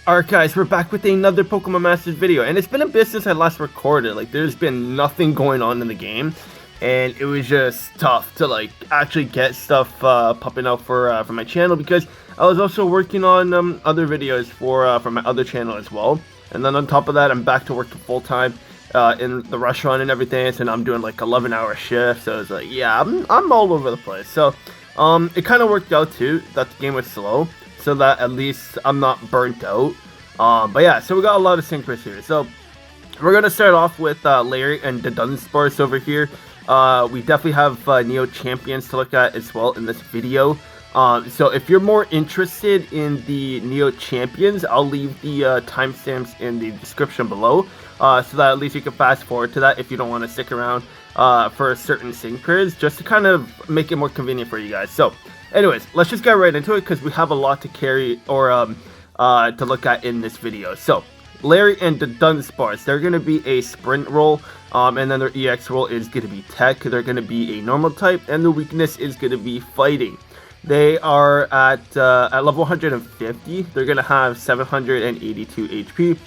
Alright guys, we're back with another Pokemon Masters video, and it's been a bit since I last recorded. Like, there's been nothing going on in the game, and it was just tough to like actually get stuff popping out for my channel, because I was also working on other videos for my other channel as well. And then on top of that, I'm back to working full time in the restaurant and everything, and I'm doing like 11-hour shifts. So it's like, yeah, I'm all over the place. So it kind of worked out too that the game was slow, so that at least I'm not burnt out. But yeah, so we got a lot of synchros here. So we're going to start off with Larry and Dudunsparce over here. We definitely have Neo Champions to look at as well in this video. So if you're more interested in the Neo Champions, I'll leave the timestamps in the description below, so that at least you can fast forward to that if you don't want to stick around for certain synchros, just to kind of make it more convenient for you guys. So anyways, let's just get right into it, because we have a lot to carry or to look at in this video. So Larry and Dudunsparce, they're going to be a sprint roll, and then their EX roll is going to be tech. They're going to be a normal type, and the weakness is going to be fighting. They are at level 150. They're going to have 782 HP,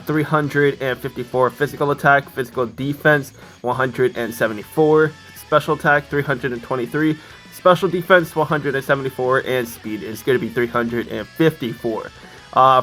354 physical attack, physical defense 174, special attack 323, special defense 174, and speed is going to be 354.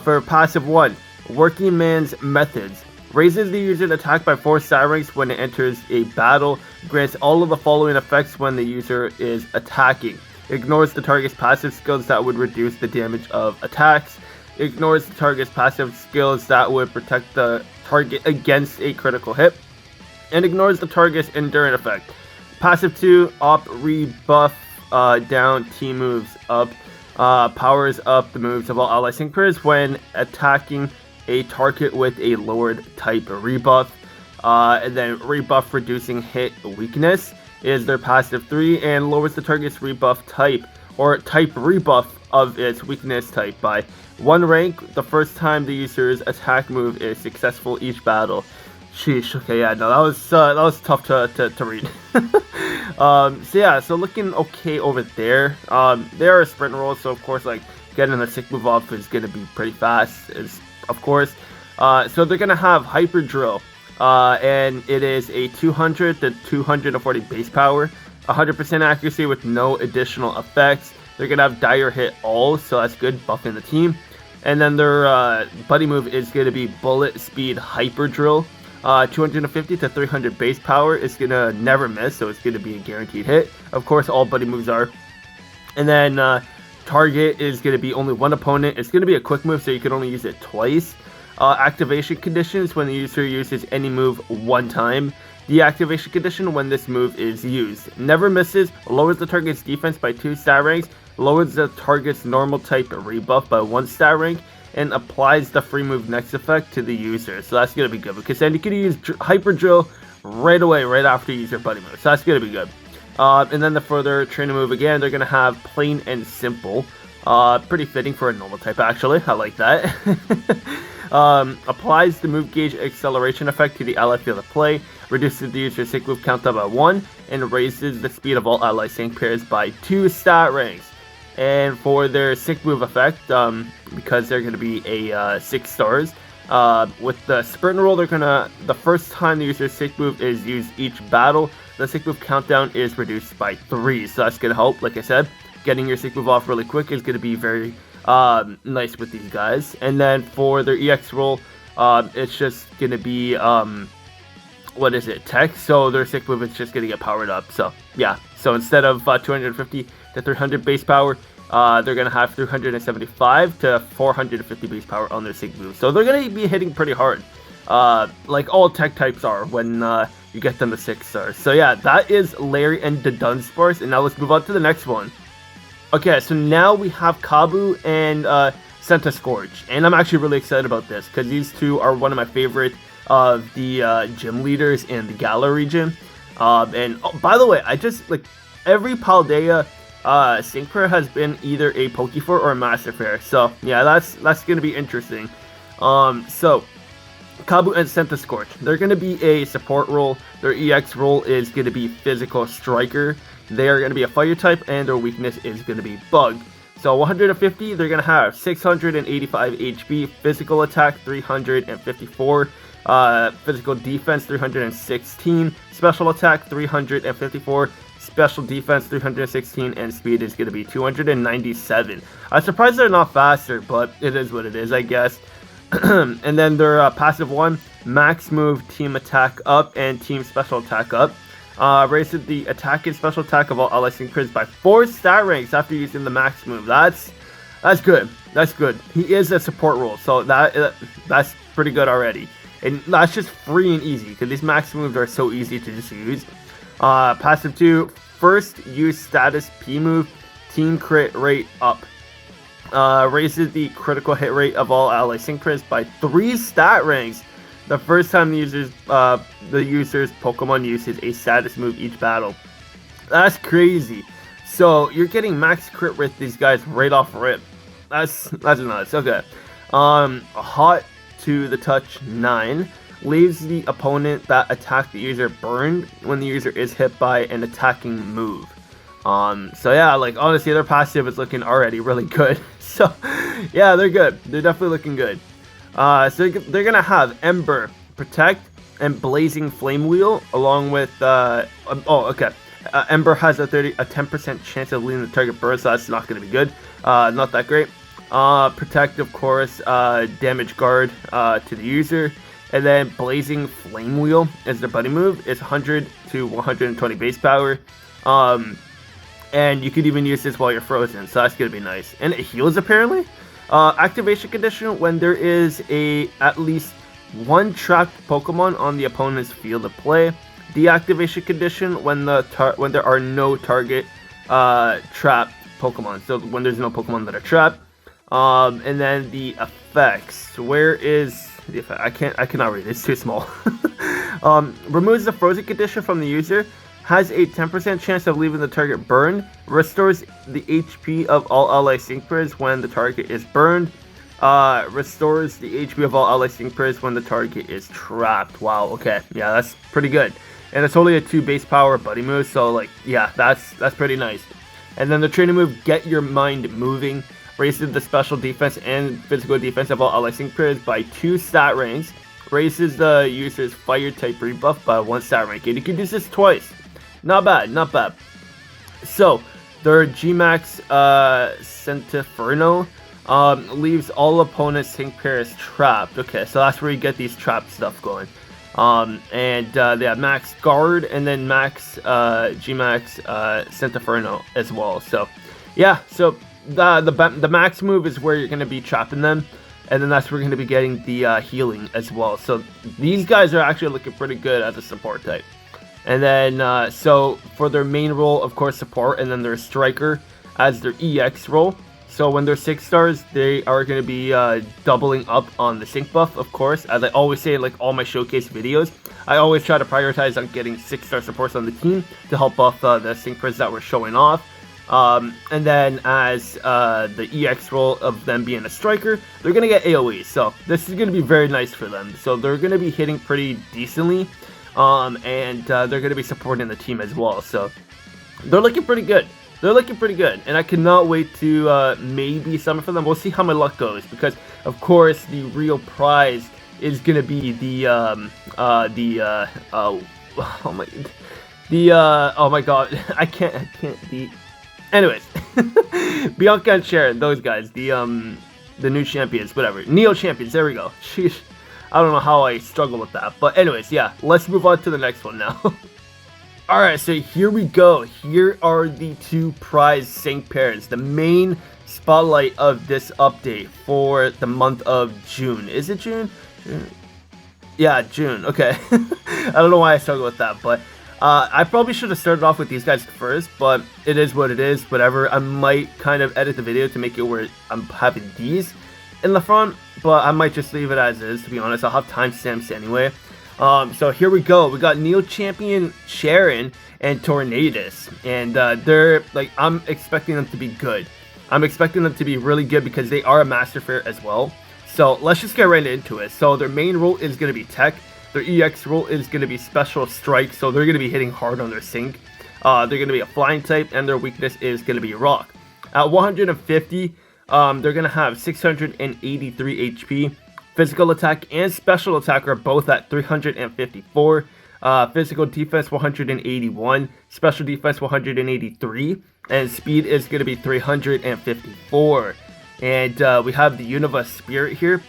For passive 1, Working Man's Methods. Raises the user's attack by 4 star ranks when it enters a battle. Grants all of the following effects when the user is attacking. Ignores the target's passive skills that would reduce the damage of attacks. Ignores the target's passive skills that would protect the target against a critical hit. And ignores the target's enduring effect. Passive 2, Op rebuff down T moves up. Powers up the moves of all ally synchros when attacking a target with a lowered type rebuff. And then rebuff reducing hit weakness is their passive 3, and lowers the target's rebuff type or type rebuff of its weakness type by 1 rank the first time the user's attack move is successful each battle. Sheesh. Okay, yeah, no, that was tough to read. So yeah, so looking okay over there. They are a sprint roll, so of course, like, getting the sick move off is gonna be pretty fast, of course. So they're gonna have Hyper Drill. And it is a 200 to 240 base power, 100% accuracy with no additional effects. They're going to have Dire Hit All, so that's good, buffing the team. And then their buddy move is going to be Bullet Speed Hyper Drill. 250 to 300 base power. It's going to never miss, so it's going to be a guaranteed hit. Of course, all buddy moves are. And then target is going to be only one opponent. It's going to be a quick move, so you can only use it twice. Activation conditions: when the user uses any move 1 time. Deactivation condition: when this move is used. Never misses, lowers the target's defense by 2 star ranks, lowers the target's normal type rebuff by 1 star rank, and applies the free move next effect to the user. So that's going to be good, because then you can use Hyper Drill right away, right after you use your buddy move. So that's going to be good. And then the further training move, again, they're going to have Plain and Simple. Pretty fitting for a normal type, actually. I like that. Applies the move gauge acceleration effect to the ally field of play, reduces the user's sync move countdown by 1, and raises the speed of all ally sync pairs by 2 stat ranks. And for their sync move effect, because they're going to be a 6 stars, with the sprint roll, they're gonna, the first time the user's sync move is used each battle, the sync move countdown is reduced by 3. So that's gonna help. Like I said, getting your sync move off really quick is gonna be very nice with these guys. And then for their EX roll, it's just gonna be what is it, tech, so their sync move is just gonna get powered up. So yeah, so instead of 250 to 300 base power, they're gonna have 375 to 450 base power on their sync move. So they're gonna be hitting pretty hard, like all tech types are when you get them to 6 stars. So yeah, that is Larry and Dudunsparce, and now let's move on to the next one. Okay, so now we have Kabu and Centiskortch, and I'm actually really excited about this, because these two are one of my favorite of the gym leaders in the Galar region. And oh, by the way, I just, like, every Paldea synchro has been either a Pokefort or a Master Fair, so yeah, that's gonna be interesting. So Kabu and Centiskortch, they're going to be a support role. Their EX role is going to be Physical Striker. They are going to be a fire type, and their weakness is going to be Bug. So 150, they're going to have 685 HP, physical attack 354, physical defense 316, special attack 354, special defense 316, and speed is going to be 297. I'm surprised they're not faster, but it is what it is, I guess. And then their passive one, max move, team attack up, and team special attack up. Raises the attack and special attack of all allies and crits by 4 stat ranks after using the max move. That's good. That's good. He is a support role, so that's pretty good already. And that's just free and easy because these max moves are so easy to just use. Passive 2, first use status P move, team crit rate up. Raises the critical hit rate of all ally sync crits by 3 stat ranks the first time the user's Pokemon uses a status move each battle. That's crazy. So you're getting max crit with these guys right off rip. That's nuts. Okay. Hot to the touch 9 leaves the opponent that attacked the user burned when the user is hit by an attacking move. So yeah, like honestly, their passive is looking already really good. So yeah, they're good. They're definitely looking good. So they're gonna have Ember, Protect, and Blazing Flame Wheel, along with Ember has a 10% chance of leaving the target burn, so that's not gonna be good. Not that great. Protect, of course, damage guard to the user, and then Blazing Flame Wheel is their buddy move. It's 100 to 120 base power. And you could even use this while you're frozen, so that's gonna be nice. And it heals apparently. Activation condition: when there is at least one trapped Pokemon on the opponent's field of play. Deactivation condition: when there are no target trapped Pokemon. So when there's no Pokemon that are trapped. And then the effects. Where is the effect? I cannot read it. It's too small. Removes the frozen condition from the user. Has a 10% chance of leaving the target burned. Restores the HP of all ally synchros when the target is burned. Restores the HP of all ally synchros when the target is trapped. Wow, okay. Yeah, that's pretty good. And it's only a 2 base power buddy move, so like, yeah, that's pretty nice. And then the training move, Get Your Mind Moving, raises the special defense and physical defense of all ally synchros by 2 stat ranks. Raises the user's fire type rebuff by 1 stat rank. And you can use this twice. Not bad, not bad. So, their Gmax Centiferno leaves all opponents' sync pairs trapped. Okay, so that's where you get these trapped stuff going. They have Max Guard and then Max Gmax Centiferno as well. So, yeah, so the Max move is where you're going to be trapping them. And then that's where you're going to be getting the healing as well. So, these guys are actually looking pretty good as a support type. And then, so for their main role, of course, support, and then their striker as their EX role. So when they're 6 stars, they are going to be doubling up on the sync buff, of course. As I always say in like all my showcase videos, I always try to prioritize on getting 6-star supports on the team to help buff the sync pairs that we're showing off. And then as the EX role of them being a striker, they're going to get AoE. So this is going to be very nice for them. So they're going to be hitting pretty decently. And they're going to be supporting the team as well. So they're looking pretty good. They're looking pretty good. And I cannot wait to maybe summon for them. We'll see how my luck goes. Because, of course, the real prize is going to be oh my god. I can't, anyways. Bianca and Cheren, those guys. The new champions, whatever. Neo champions, there we go. Sheesh. I don't know how I struggle with that. But anyways, yeah, let's move on to the next one now. Alright, so here we go. Here are the 2 prize sync pairs. The main spotlight of this update for the month of June. Is it June? Yeah, June. Okay. I don't know why I struggle with that. But I probably should have started off with these guys first. But it is what it is. Whatever. I might kind of edit the video to make it where I'm having these in the front, but I might just leave it as is, to be honest. I'll have timestamps anyway. So here we go. We got Neo Champion Cheren and Tornadus, and they're like, I'm expecting them to be good. I'm expecting them to be really good because they are a Master Fair as well. So let's just get right into it. So their main role is going to be Tech. Their EX role is going to be Special Strike, so they're going to be hitting hard on their sync. They're going to be a Flying type, and their weakness is going to be Rock. At 150, they're going to have 683 HP. Physical attack and special attack are both at 354. Physical defense 181, special defense 183, and speed is going to be 354. And we have the Unova Spirit here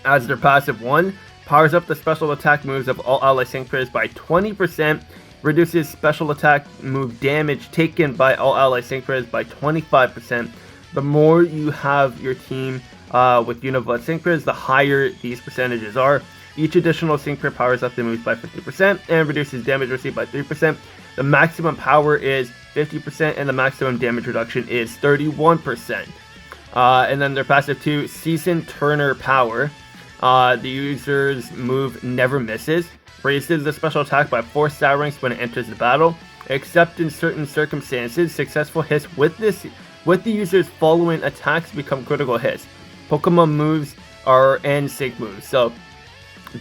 as their passive 1. Powers up the special attack moves of all ally sync players by 20%. Reduces special attack move damage taken by all ally sync players by 25%. The more you have your team with Unova sync players, the higher these percentages are. Each additional sync pair powers up the moves by 50% and reduces damage received by 3%. The maximum power is 50% and the maximum damage reduction is 31%. And then their passive 2, Season Turner Power. The user's move never misses. Raises the special attack by 4 stat ranks when it enters the battle. Except in certain circumstances, successful hits with the user's following attacks become critical hits. Pokemon moves are end sync moves. So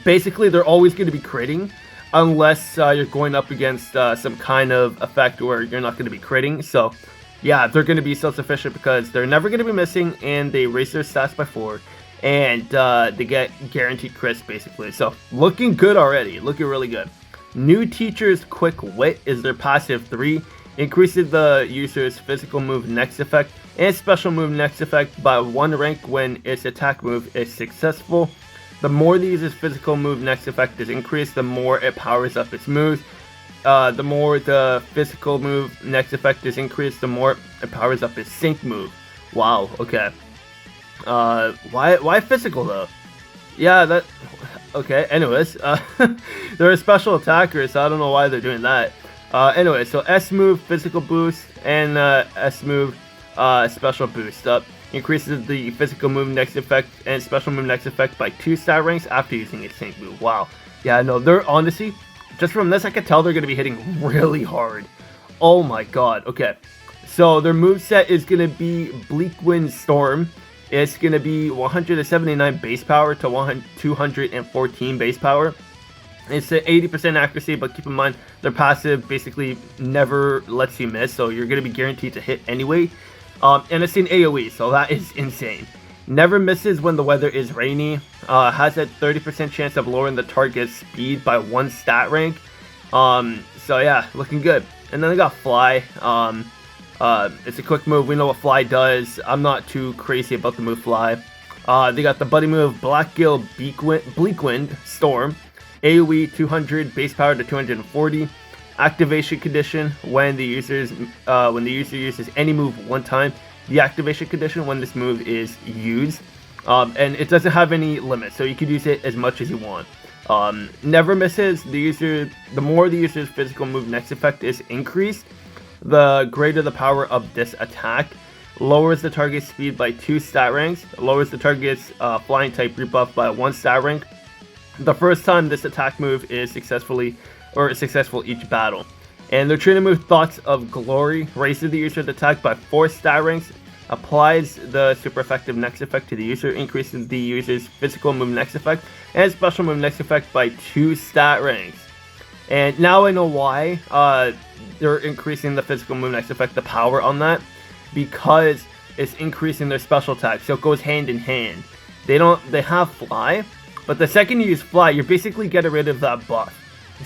basically, they're always going to be critting unless you're going up against some kind of effect where you're not going to be critting. So yeah, they're going to be self-sufficient because they're never going to be missing, and they raise their stats by 4, and they get guaranteed crits basically. So looking good already, looking really good. New Teacher's Quick Wit is their passive 3. Increases the user's physical move next effect and special move next effect by 1 rank when its attack move is successful. The more the user's physical move next effect is increased, the more it powers up its moves. The more the physical move next effect is increased, the more it powers up its sync move. Wow, okay. Why physical though? Yeah, that... Okay, anyways. They're a special attacker, so I don't know why they're doing that. Anyway, so S move, physical boost, and S move, special boost up. Increases the physical move next effect and special move next effect by 2 stat ranks after using its sync move. Wow. Yeah, no, they're honestly, just from this I can tell they're going to be hitting really hard. Oh my god. Okay. So their moveset is going to be Bleakwind Storm. It's going to be 179 base power to 214 base power. It's at 80% accuracy, but keep in mind their passive basically never lets you miss, so you're going to be guaranteed to hit anyway. And it's in AoE, so that is insane. Never misses when the weather is rainy. Has a 30% chance of lowering the target's speed by 1 stat rank. So yeah, looking good. And then they got Fly. It's a quick move. We know what Fly does. I'm not too crazy about the move Fly. They got the buddy move Blackgill Bleakwind Storm. AoE 200, base power to 240. Activation condition when the user uses any move 1 time. The activation condition when this move is used, and it doesn't have any limit, so you can use it as much as you want. Never misses. The more the user's physical move next effect is increased, the greater the power of this attack. Lowers the target's speed by 2 stat ranks. Lowers the target's flying type rebuff by 1 stat rank. The first time this attack move is successful each battle. And their training move Thoughts of Glory raises the user's attack by 4 stat ranks, applies the super effective next effect to the user, increases the user's physical move next effect and special move next effect by 2 stat ranks. And now I know why they're increasing the physical move next effect, the power on that, because it's increasing their special attack, so it goes hand in hand. They have Fly, but the second you use Fly, you're basically getting rid of that buff.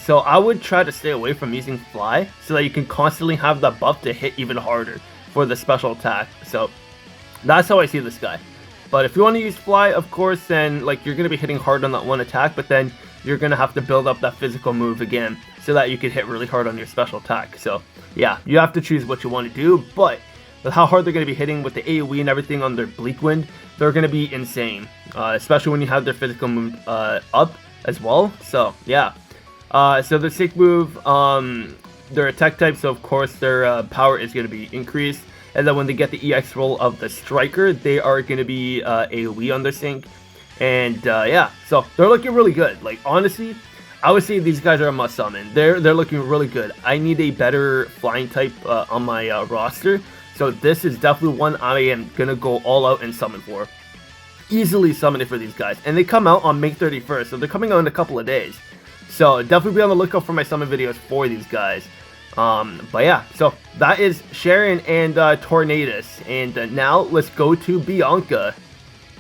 So I would try to stay away from using Fly so that you can constantly have that buff to hit even harder for the special attack. So that's how I see this guy. But if you want to use Fly, of course, then like you're going to be hitting hard on that one attack, but then you're going to have to build up that physical move again so that you can hit really hard on your special attack. So yeah, you have to choose what you want to do, but with how hard they're going to be hitting with the AoE and everything on their Bleakwind, they're going to be insane, especially when you have their physical move up as well. So yeah. So the sync move, their attack type, so of course their power is going to be increased. And then when they get the EX roll of the Striker, they are going to be AoE on their sync. And yeah, so they're looking really good. Like honestly, I would say these guys are a must summon. They're looking really good. I need a better flying type on my roster. So this is definitely one I am going to go all out and summon for. Easily summon it for these guys. And they come out on May 31st, so they're coming out in a couple of days. So definitely be on the lookout for my summon videos for these guys. But yeah, so that is Cheren and Tornadus. And now let's go to Bianca.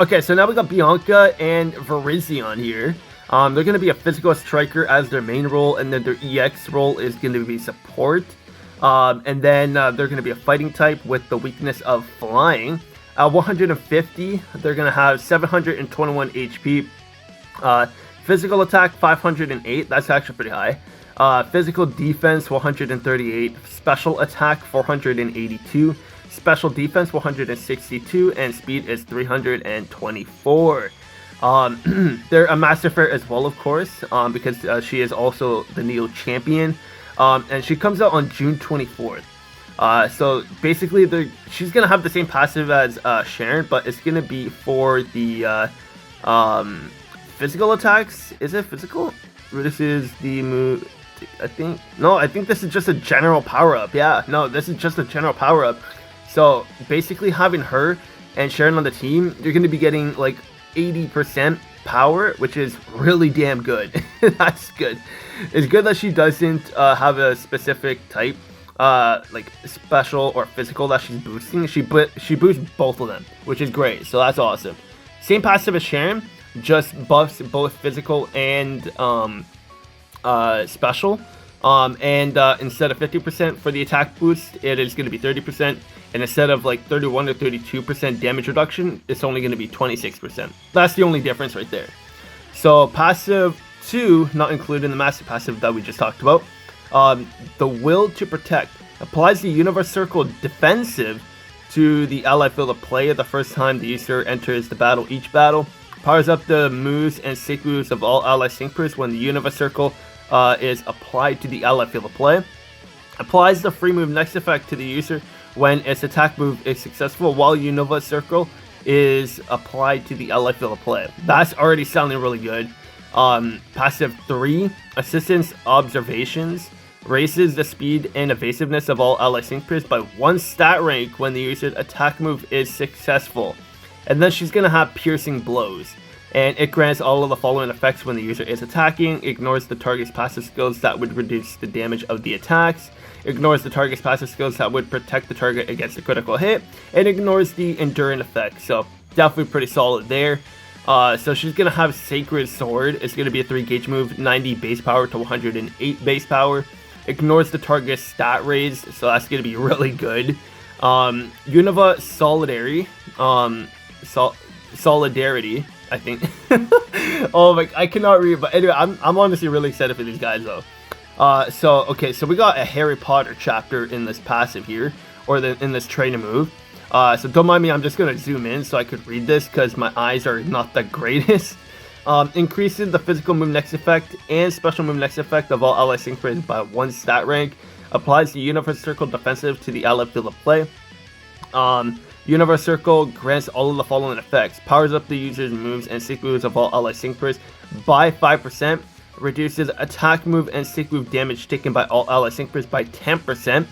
Okay, so now we got Bianca and Virision here. They're going to be a physical striker as their main role, and then their EX role is going to be support. And then they're going to be a fighting type with the weakness of flying. 150, they're going to have 721 HP. Physical attack 508, that's actually pretty high. Physical defense 138, special attack 482, special defense 162, and speed is 324. They're a Master Fair as well, of course, because she is also the Neo champion. And she comes out on June 24th. So basically, she's gonna have the same passive as Cheren, but it's gonna be for the physical attacks. Is it physical? This is the move. I think this is just a general power-up. Yeah, no, this is just a general power-up. So basically, having her and Cheren on the team, you're going to be getting like 80% power, which is really damn good. That's good. It's good that she doesn't have a specific type, like special or physical that she's boosting. She boosts both of them, which is great. So that's awesome. Same passive as Cheren, just buffs both physical and special. Instead of 50% for the attack boost, it is going to be 30%. And instead of like 31 or 32% damage reduction, it's only going to be 26%. That's the only difference right there. So passive 2, not included in the massive passive that we just talked about. The Will to Protect applies the Universe Circle defensive to the ally field of play the first time the user enters the battle each battle. Powers up the moves and sync moves of all ally syncers when the Unova Circle is applied to the ally field of play. Applies the free move next effect to the user when its attack move is successful while Unova Circle is applied to the ally field of play. That's already sounding really good. Passive 3, Assistance Observations, raises the speed and evasiveness of all ally syncers by 1 stat rank when the user's attack move is successful. And then she's going to have Piercing Blows. And it grants all of the following effects when the user is attacking. Ignores the target's passive skills that would reduce the damage of the attacks. Ignores the target's passive skills that would protect the target against a critical hit. And ignores the enduring effect. So definitely pretty solid there. So she's going to have Sacred Sword. It's going to be a 3 gauge move, 90 base power to 108 base power. Ignores the target's stat raise. So that's going to be really good. Unova Solidarity, I think. Oh my, I cannot read, but anyway, I'm honestly really excited for these guys though. So we got a Harry Potter chapter in this passive here, or in this trainer move. So don't mind me, I'm just gonna zoom in so I could read this because my eyes are not the greatest. Increases the physical move next effect and special move next effect of all ally syncers by 1 stat rank. Applies the Universe Circle defensive to the ally field of play. Universe Circle grants all of the following effects. Powers up the user's moves and sync moves of all ally syncers by 5%. Reduces attack move and sync move damage taken by all ally syncers by 10%.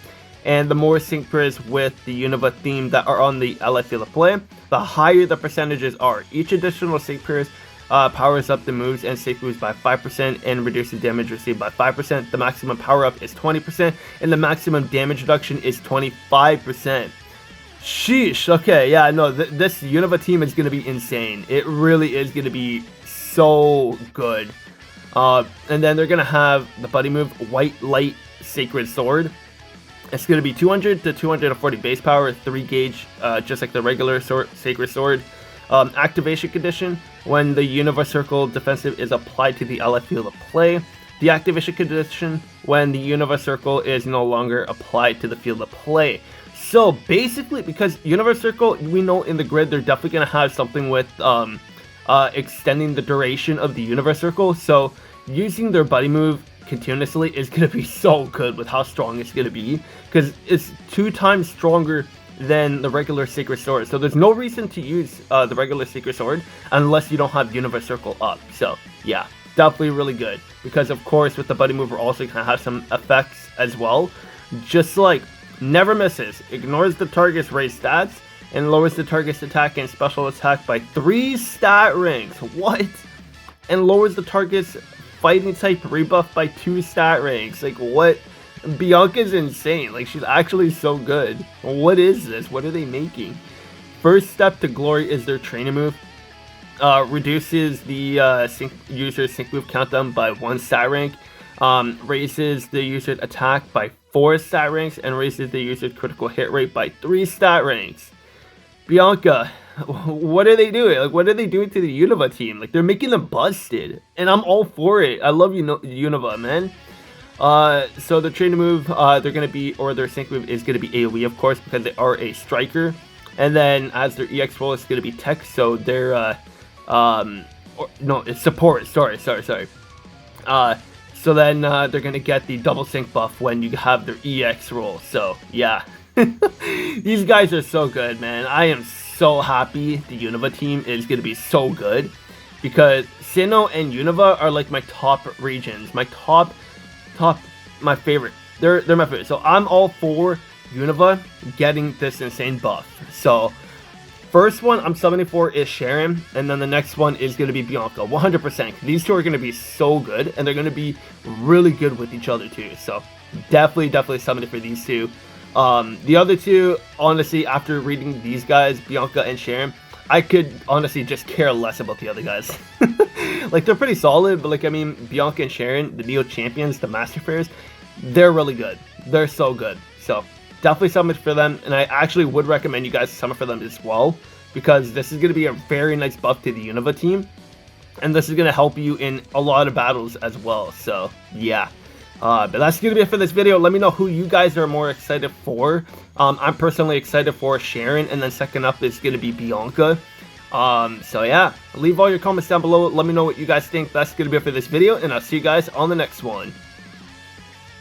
And the more syncers with the Unova theme that are on the ally field of play, the higher the percentages are. Each additional syncers powers up the moves and sync moves by 5% and reduces damage received by 5%. The maximum power up is 20% and the maximum damage reduction is 25%. Sheesh. Okay, yeah, no, this Unova team is going to be insane. It really is going to be so good. And then they're going to have the buddy move, White Light Sacred Sword. It's going to be 200 to 240 base power, 3 gauge, just like the regular Sacred Sword. Activation condition, when the Universe Circle defensive is applied to the ally field of play. Deactivation condition, when the Universe Circle is no longer applied to the field of play. So basically, because Universe Circle, we know in the grid, they're definitely going to have something with extending the duration of the Universe Circle. So using their buddy move continuously is going to be so good with how strong it's going to be. Because it's 2 times stronger than the regular Sacred Sword. So there's no reason to use the regular Sacred Sword unless you don't have Universe Circle up. So yeah, definitely really good. Because of course, with the buddy move, we're also going to have some effects as well. Just like Never Misses, ignores the target's raised stats and lowers the target's attack and special attack by 3 stat ranks. What? And lowers the target's fighting type rebuff by 2 stat ranks. Like what? Bianca's insane. Like, she's actually so good. What is this? What are they making? First Step to Glory is their training move. Reduces the user's sync move countdown by 1 stat rank. Raises the user's attack by 4 stat ranks. And raises the user's critical hit rate by 3 stat ranks. Bianca, what are they doing? Like, what are they doing to the Unova team? Like, they're making them busted. And I'm all for it. I love Unova, man. So the training move, they're going to be, or their sync move is going to be AoE, of course, because they are a striker. And then as their EX role is going to be tech, so they're, no, it's support, sorry. So then, they're going to get the double sync buff when you have their EX role, so, yeah. These guys are so good, man. I am so happy the Unova team is going to be so good, because Sinnoh and Unova are like my top regions, my favorite. They're my favorite. So I'm all for Unova getting this insane buff. So first one I'm summoning for is Cheren, and then the next one is going to be Bianca, 100%. These two are going to be so good, and they're going to be really good with each other too. So definitely summoning for these two. The other two, honestly, after reading these guys, Bianca and Cheren, I could honestly just care less about the other guys. Like, they're pretty solid, but like, I mean, Bianca and Cheren, the Neo Champions, the Master Players, they're really good. They're so good. So definitely summon for them, and I actually would recommend you guys summon for them as well, because this is going to be a very nice buff to the Unova team, and this is going to help you in a lot of battles as well. So yeah. But that's going to be it for this video. Let me know who you guys are more excited for. I'm personally excited for Cheren, and then second up is going to be Bianca. So yeah, leave all your comments down below. Let me know what you guys think. That's going to be it for this video, and I'll see you guys on the next one.